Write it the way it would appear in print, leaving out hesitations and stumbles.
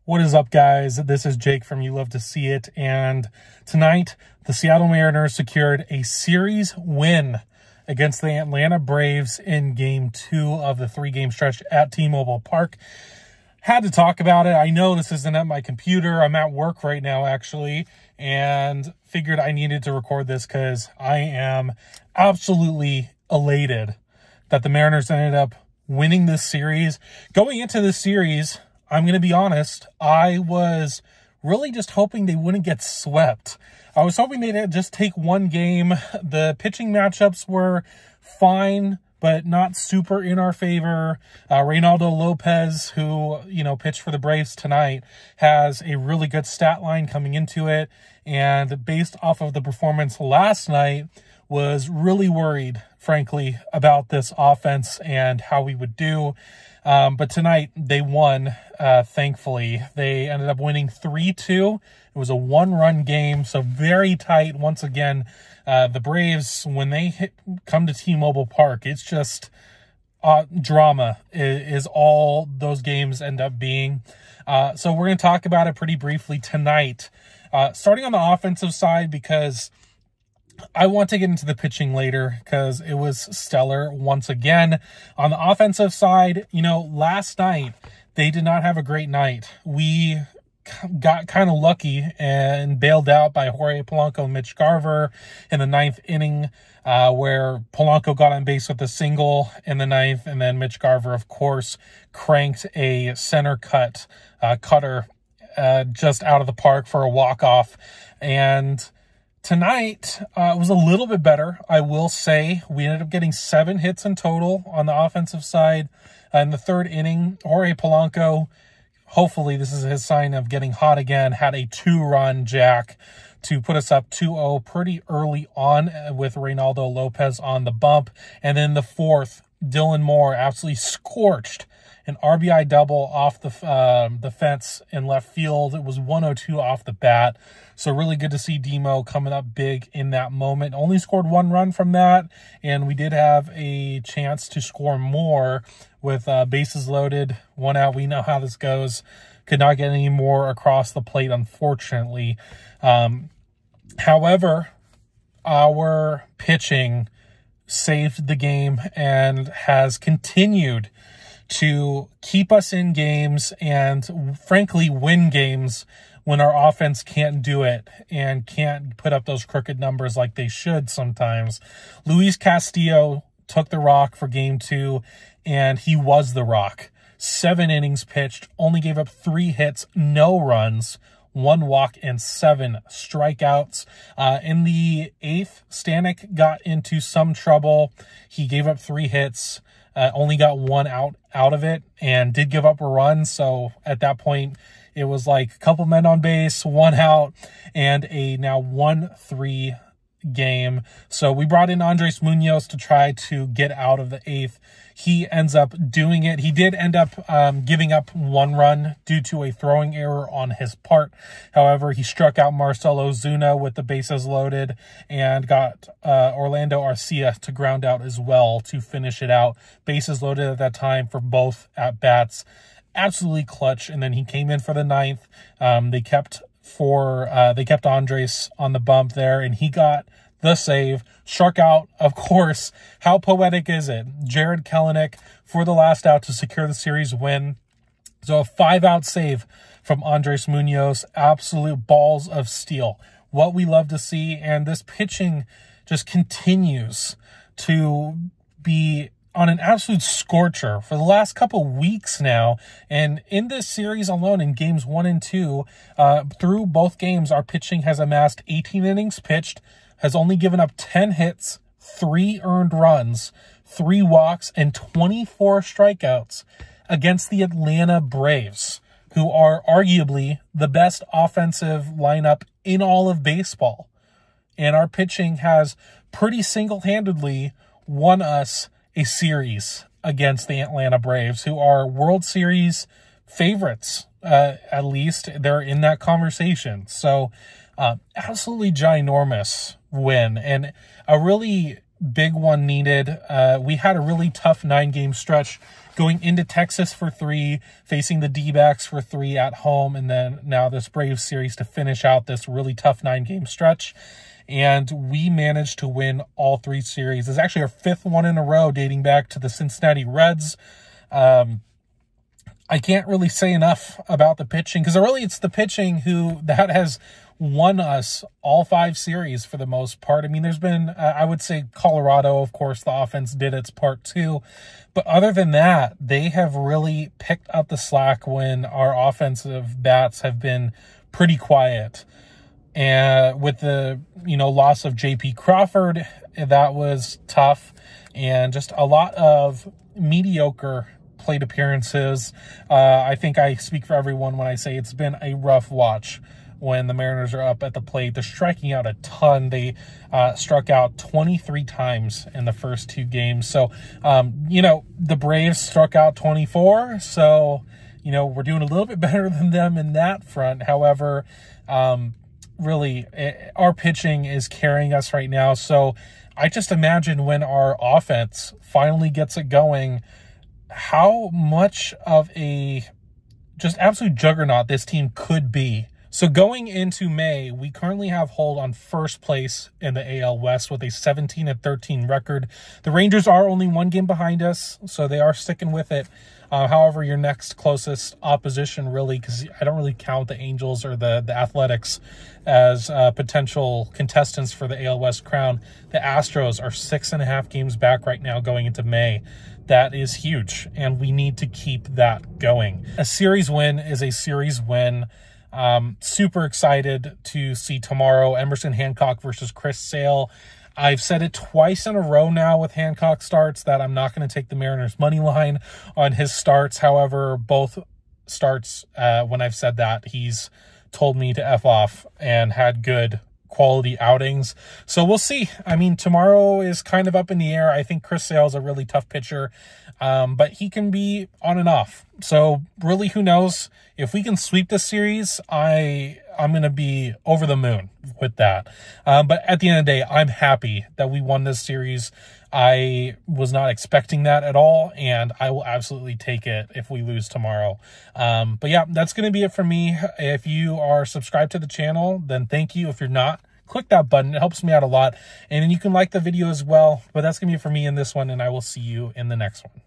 What is up, guys? This is Jake from You Love to See It, and tonight the Seattle Mariners secured a series win against the Atlanta Braves in Game 2 of the 3-game stretch at T-Mobile Park. Had to talk about it. I know this isn't at my computer. I'm at work right now, actually, and figured I needed to record this because I am absolutely elated that the Mariners ended up winning this series. Going into this series, I'm going to be honest, I was really just hoping they wouldn't get swept. I was hoping they'd just take one game. The pitching matchups were fine, but not super in our favor. Reynaldo Lopez, who, pitched for the Braves tonight, has a really good stat line coming into it. And based off of the performance last night, was really worried, frankly, about this offense and how we would do. But tonight they won, thankfully. They ended up winning 3-2. It was a one-run game, so very tight. Once again, the Braves, when they come to T-Mobile Park, it's just drama is all those games end up being. So we're going to talk about it pretty briefly tonight. Starting on the offensive side, because I want to get into the pitching later because it was stellar once again. On the offensive side, last night they did not have a great night. We got kind of lucky and bailed out by Jorge Polanco and Mitch Garver in the 9th inning, where Polanco got on base with a single in the 9th, and then Mitch Garver, of course, cranked a center cutter just out of the park for a walk-off. And tonight was a little bit better, I will say. We ended up getting 7 hits in total on the offensive side. In the 3rd inning, Jorge Polanco, hopefully this is his sign of getting hot again, had a 2-run jack to put us up 2-0 pretty early on with Reynaldo Lopez on the bump. And then the 4th, Dylan Moore absolutely scorched an RBI double off the fence in left field. It was 102 off the bat. So really good to see Demo coming up big in that moment. Only scored 1 run from that, and we did have a chance to score more with bases loaded, 1 out. We know how this goes. Could not get any more across the plate, unfortunately. However, our pitching saved the game and has continued to keep us in games and, frankly, win games when our offense can't do it and can't put up those crooked numbers like they should sometimes. Luis Castillo took the rock for Game 2, and he was the rock. 7 innings pitched, only gave up 3 hits, no runs, 1 walk, and 7 strikeouts. In the 8th, Stanek got into some trouble. He gave up 3 hits, only got 1 out of it, and did give up a run. So at that point, it was like a couple men on base, 1 out, and a now 1-3 game. So we brought in Andres Munoz to try to get out of the 8th. He ends up doing it. He did end up giving up 1 run due to a throwing error on his part. However, he struck out Marcell Ozuna with the bases loaded and got Orlando Arcia to ground out as well to finish it out. Bases loaded at that time for both at-bats. Absolutely clutch. And then he came in for the 9th. They kept Andres on the bump there, and he got the save. Struck out, of course. How poetic is it? Jared Kelenic for the last out to secure the series win. So a 5-out save from Andres Munoz. Absolute balls of steel. What we love to see, and this pitching just continues to be on an absolute scorcher for the last couple weeks now. And in this series alone, in games 1 and 2, through both games, our pitching has amassed 18 innings pitched, has only given up 10 hits, 3 earned runs, 3 walks, and 24 strikeouts against the Atlanta Braves, who are arguably the best offensive lineup in all of baseball. And our pitching has pretty single-handedly won us a series against the Atlanta Braves, who are World Series favorites. At least they're in that conversation. So absolutely ginormous win, and a really big one needed. We had a really tough 9-game stretch going into Texas for 3, facing the D-backs for 3 at home, and then now this Braves series to finish out this really tough 9-game stretch. And we managed to win all 3 series. It's actually our 5th one in a row, dating back to the Cincinnati Reds. I can't really say enough about the pitching, because really it's the pitching that has won us all 5 series for the most part. I mean, there's been, I would say Colorado, of course, the offense did its part too. But other than that, they have really picked up the slack when our offensive bats have been pretty quiet. And with the, loss of J.P. Crawford, that was tough. And just a lot of mediocre plate appearances. I think I speak for everyone when I say it's been a rough watch when the Mariners are up at the plate. They're striking out a ton. They struck out 23 times in the first 2 games. So, the Braves struck out 24. So, we're doing a little bit better than them in that front. However, really, our pitching is carrying us right now. So I just imagine when our offense finally gets it going, how much of a just absolute juggernaut this team could be. So going into May, we currently have hold on first place in the AL West with a 17-13 record. The Rangers are only 1 game behind us, so they are sticking with it. However, your next closest opposition, really, because I don't really count the Angels or the Athletics as potential contestants for the AL West crown. The Astros are 6.5 games back right now going into May. That is huge, and we need to keep that going. A series win is a series win. Super excited to see tomorrow Emerson Hancock versus Chris Sale. I've said it twice in a row now with Hancock starts that I'm not going to take the Mariners money line on his starts. However, both starts, when I've said that, he's told me to F off and had good quality outings. So we'll see. I mean, tomorrow is kind of up in the air. I think Chris Sale is a really tough pitcher, but he can be on and off. So really, who knows? If we can sweep this series, I'm going to be over the moon with that. But at the end of the day, I'm happy that we won this series. I was not expecting that at all, and I will absolutely take it if we lose tomorrow. But yeah, that's going to be it for me. If you are subscribed to the channel, then thank you. If you're not, click that button. It helps me out a lot. And then you can like the video as well. But that's going to be it for me in this one, and I will see you in the next one.